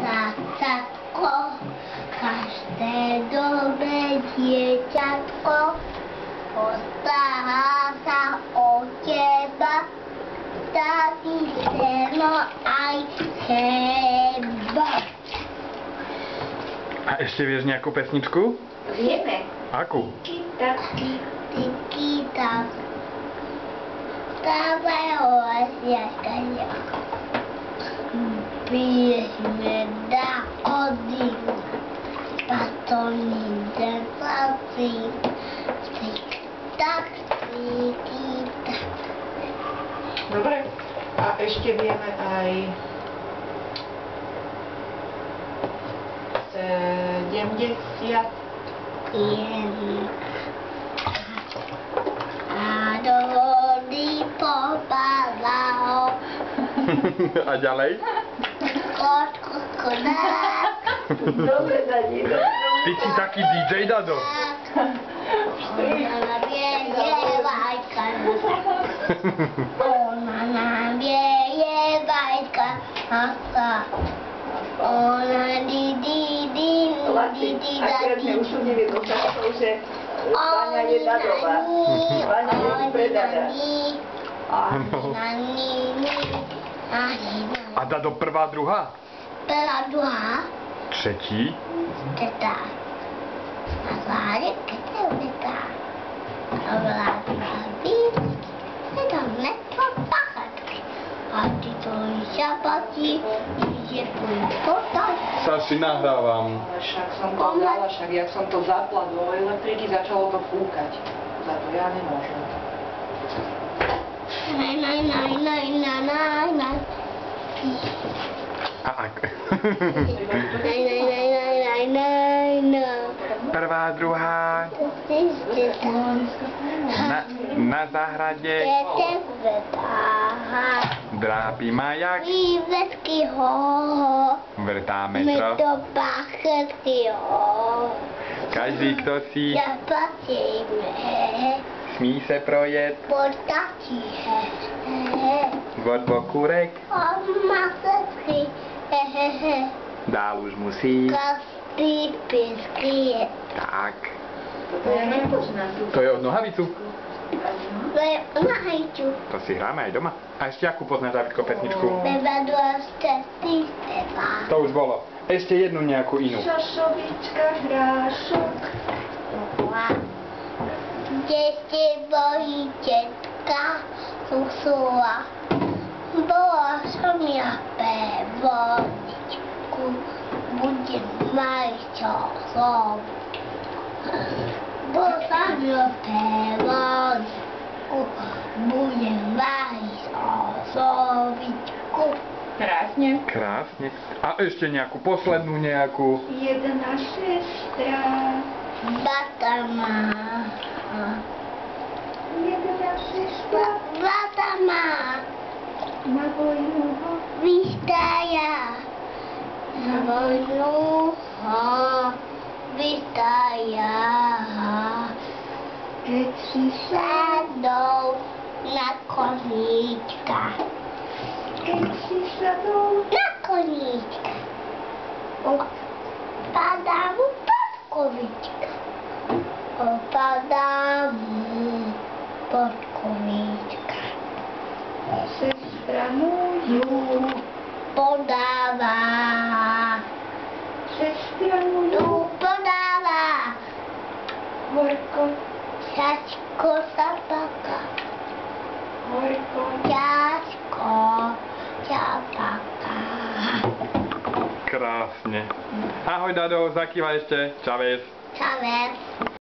Tatko, každé dobré dieťatko postará sa o teba, taký seno aj teba. A ešte vieš nejakú pesničku? Vieme. Akú? Tiki tak. Stávaj hlasňačka. Písme da odík. Pastoný desací. Tik tak, tiki tak. Dobre. A ešte vieme aj 70. A do vody popadal. A ďalej? Kočkodák. Dobre, Dani. Ty si taký DJ, Dado. Ona nabieje vajka. Ona nabieje vajka. Ona Akurát sme usúdili do časov, že Váňa je Dadová. Váňa je vypredaná. A Dado prvá, druhá? Prvá, druhá. Třetí? Teta. A zvlášť, keď se uvětá. A vládla výsky, se tam netva pachatky. A ty to šapatí, že půjde potať. Saši, nahrávam. Však som to vzala, však jak som to zapla do elektriky, začalo to fúkať. Za to ja nemôžem. A ak? Prvá, druhá. Na záhrade drápí majak. Vývesky ho. Vrtáme My tro. to pachetky ho. Každý, kto si Zaplatíme. smí se projet. Postačí. Od bokůrek. Od masky. Dál už musí. Každý písky je. Tak. Toto ja nepoznám. To je od nohavicu. To je na hejču. To si hráme aj doma. A ešte akú poznáš, Davidko, pesničku? Beba dôšte si spevá. To už bolo. Ešte jednu nejakú inú. Šošovička, hrášok. Kde ste boli tetka Susula? Bola som ja pevoničku. Budem mať časom. Bola som ja pevoničku. Budem mať časovičku. Krásne. Krásne. A ešte nejakú poslednú nejakú. Jedna sestra. Bata má. Jedna sestra. Bata má. Na vojnu ho. Vystaja. Na vojnu ho. Vystaja. Keď si Sadol na koníčka. Keď si sadol. Na koníčka. Padá mu pod koníčka. Padá mu pod koníčka. Sestra mu ju Podáva. Sestra mu ju Tu podáva. horko, Ťažko sa paká. horko. Ťažko ťa paká. Krásne. Ahoj, Dado, zakývaj ešte. Čavec. Čavec.